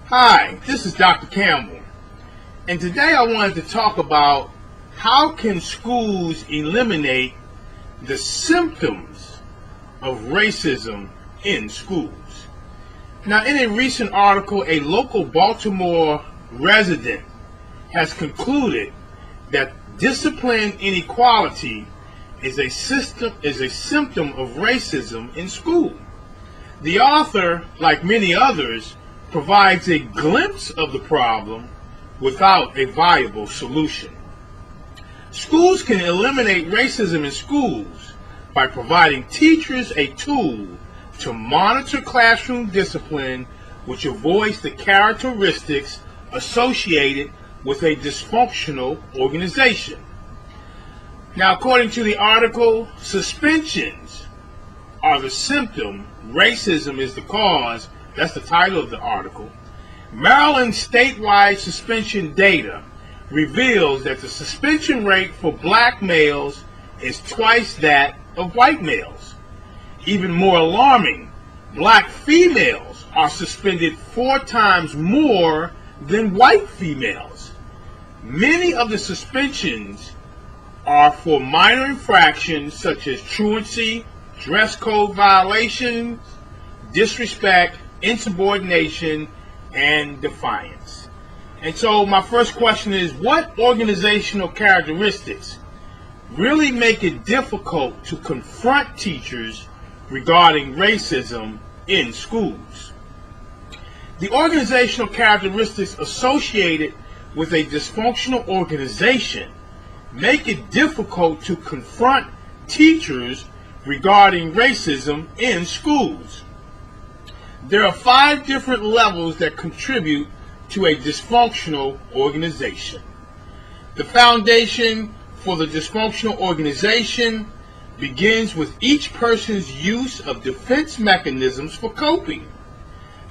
Hi, this is Dr. Campbell, and today I wanted to talk about how can schools eliminate the symptoms of racism in schools. Now, in a recent article, a local Baltimore resident has concluded that discipline inequality is a symptom of racism in school. The author, like many others, provides a glimpse of the problem without a viable solution. Schools can eliminate racism in schools by providing teachers a tool to monitor classroom discipline which avoids the characteristics associated with a dysfunctional organization. Now, according to the article, suspensions are the symptom, racism is the cause. That's the title of the article. Maryland's statewide suspension data reveals that the suspension rate for black males is twice that of white males. Even more alarming, black females are suspended 4 times more than white females. Many of the suspensions are for minor infractions such as truancy, dress code violations, disrespect, insubordination, and defiance. And so my first question is, what organizational characteristics really make it difficult to confront teachers regarding racism in schools? The organizational characteristics associated with a dysfunctional organization make it difficult to confront teachers regarding racism in schools. There are 5 different levels that contribute to a dysfunctional organization. The foundation for the dysfunctional organization begins with each person's use of defense mechanisms for coping.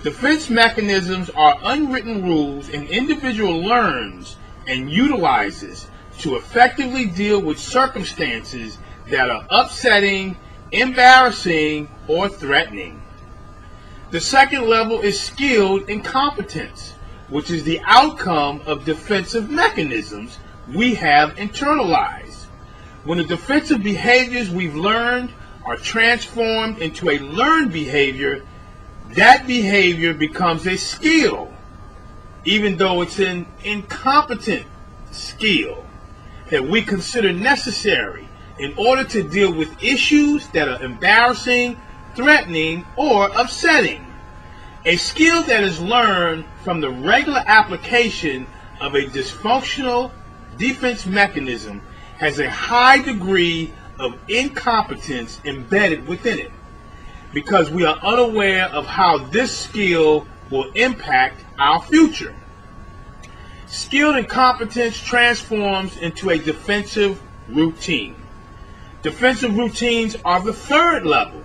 Defense mechanisms are unwritten rules an individual learns and utilizes to effectively deal with circumstances that are upsetting, embarrassing, or threatening. The second level is skilled incompetence, which is the outcome of defensive mechanisms we have internalized. When the defensive behaviors we've learned are transformed into a learned behavior, that behavior becomes a skill, even though it's an incompetent skill that we consider necessary in order to deal with issues that are embarrassing, threatening, or upsetting. A skill that is learned from the regular application of a dysfunctional defense mechanism has a high degree of incompetence embedded within it, because we are unaware of how this skill will impact our future. Skilled incompetence transforms into a defensive routine. Defensive routines are the third level.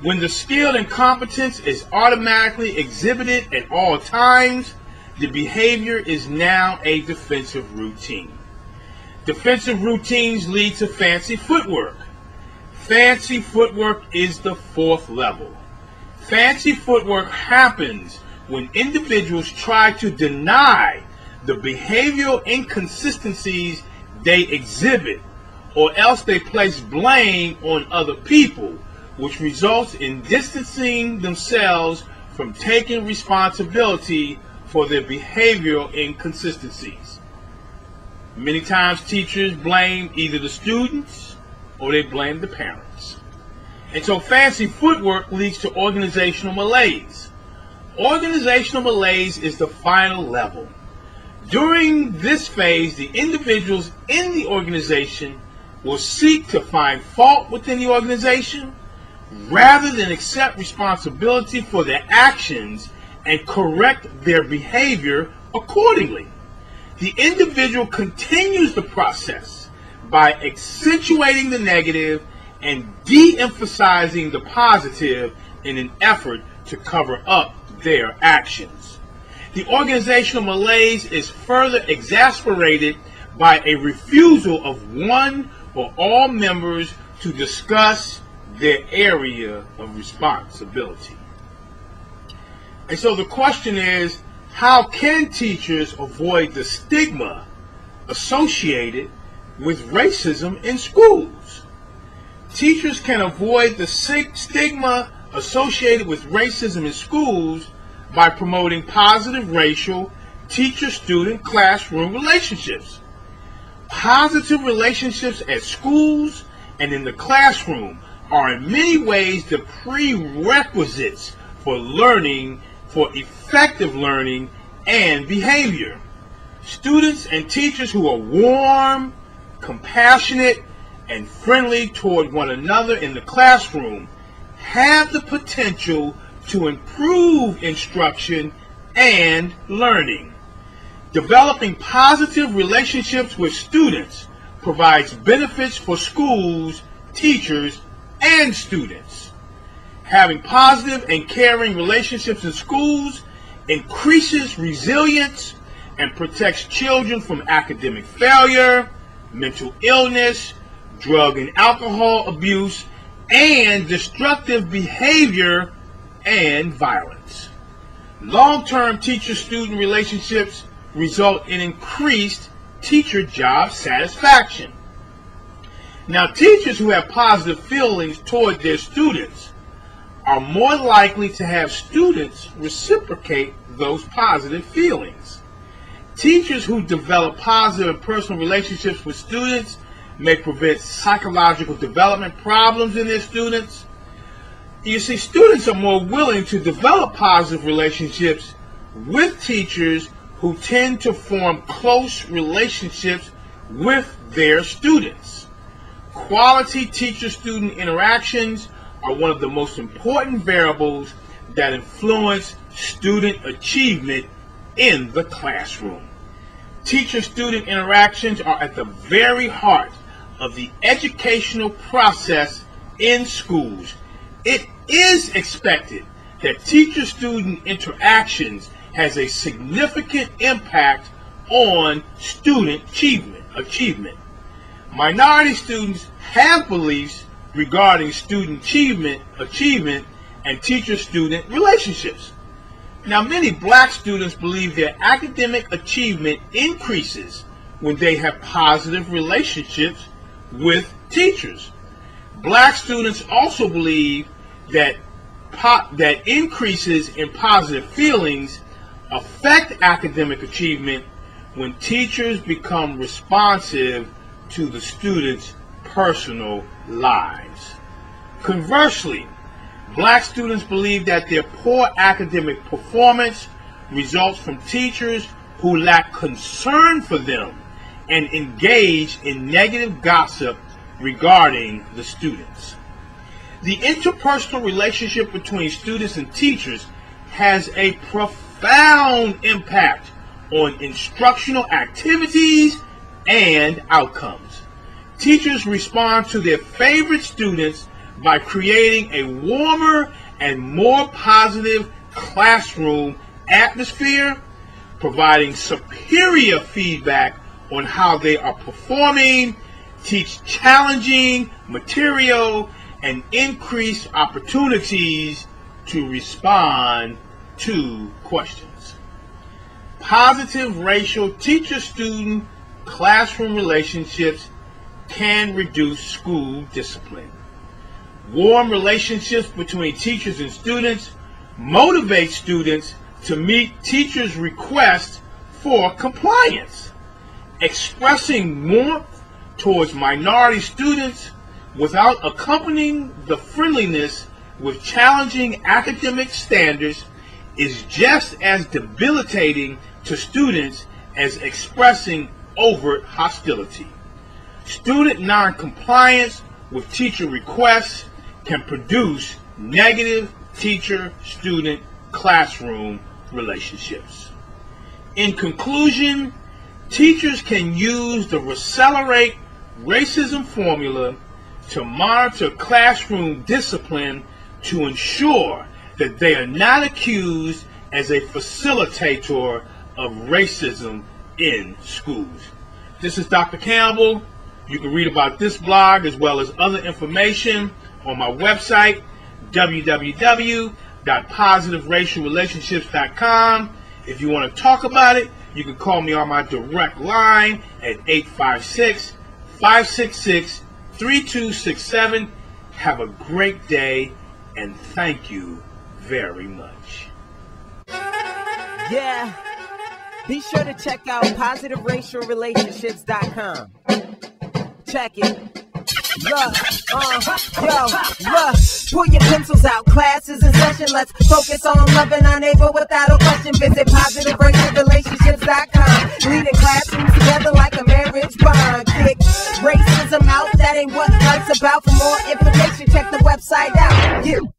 When the skilled incompetence is automatically exhibited at all times, the behavior is now a defensive routine. Defensive routines lead to fancy footwork. Fancy footwork is the 4th level. Fancy footwork happens when individuals try to deny the behavioral inconsistencies they exhibit, or else they place blame on other people, which results in distancing themselves from taking responsibility for their behavioral inconsistencies. Many times teachers blame either the students or they blame the parents. And so fancy footwork leads to organizational malaise. Organizational malaise is the final level. During this phase, the individuals in the organization will seek to find fault within the organization rather than accept responsibility for their actions and correct their behavior accordingly. The individual continues the process by accentuating the negative and de-emphasizing the positive in an effort to cover up their actions. The organizational malaise is further exasperated by a refusal of one or all members to discuss their area of responsibility. And so the question is, How can teachers avoid the stigma associated with racism in schools? Teachers can avoid the stigma associated with racism in schools by promoting positive racial teacher-student classroom relationships. Positive relationships at schools and in the classroom are in many ways the prerequisites for effective learning and behavior. Students and teachers who are warm, compassionate, and friendly toward one another in the classroom have the potential to improve instruction and learning. Developing positive relationships with students provides benefits for schools, teachers, and students. Having positive and caring relationships in schools increases resilience and protects children from academic failure, mental illness, drug and alcohol abuse, and destructive behavior and violence. Long-term teacher-student relationships result in increased teacher job satisfaction. Now, teachers who have positive feelings toward their students are more likely to have students reciprocate those positive feelings. Teachers who develop positive and personal relationships with students may prevent psychological development problems in their students. You see, students are more willing to develop positive relationships with teachers who tend to form close relationships with their students. Quality teacher-student interactions are one of the most important variables that influence student achievement in the classroom. Teacher-student interactions are at the very heart of the educational process in schools. It is expected that teacher-student interactions has a significant impact on student achievement. Minority students have beliefs regarding student achievement and teacher-student relationships. Now, many black students believe their academic achievement increases when they have positive relationships with teachers. Black students also believe that increases in positive feelings affect academic achievement when teachers become responsive to the students' personal lives. Conversely, black students believe that their poor academic performance results from teachers who lack concern for them and engage in negative gossip regarding the students. The interpersonal relationship between students and teachers has a profound impact on instructional activities and outcomes. Teachers respond to their favorite students by creating a warmer and more positive classroom atmosphere, providing superior feedback on how they are performing, teach challenging material, and increase opportunities to respond to questions. Positive racial teacher-student classroom relationships can reduce school discipline. Warm relationships between teachers and students motivate students to meet teachers' requests for compliance. Expressing warmth towards minority students without accompanying the friendliness with challenging academic standards is just as debilitating to students as expressing overt hostility. Student non-compliance with teacher requests can produce negative teacher-student classroom relationships. In conclusion, teachers can use the Accelerate Racism formula to monitor classroom discipline to ensure that they are not accused as a facilitator of racism in schools. This is Dr. Campbell. You can read about this blog as well as other information on my website, www.positiveracialrelationships.com. If you want to talk about it, you can call me on my direct line at 856-566-3267. Have a great day, and thank you very much. Yeah. Be sure to check out PositiveRacialRelationships.com. Check it. Look, pull your pencils out, class is in session. Let's focus on loving our neighbor without a question. Visit PositiveRacialRelationships.com. Leading classrooms together like a marriage bond. Kick racism out, that ain't what life's about. For more information, check the website out.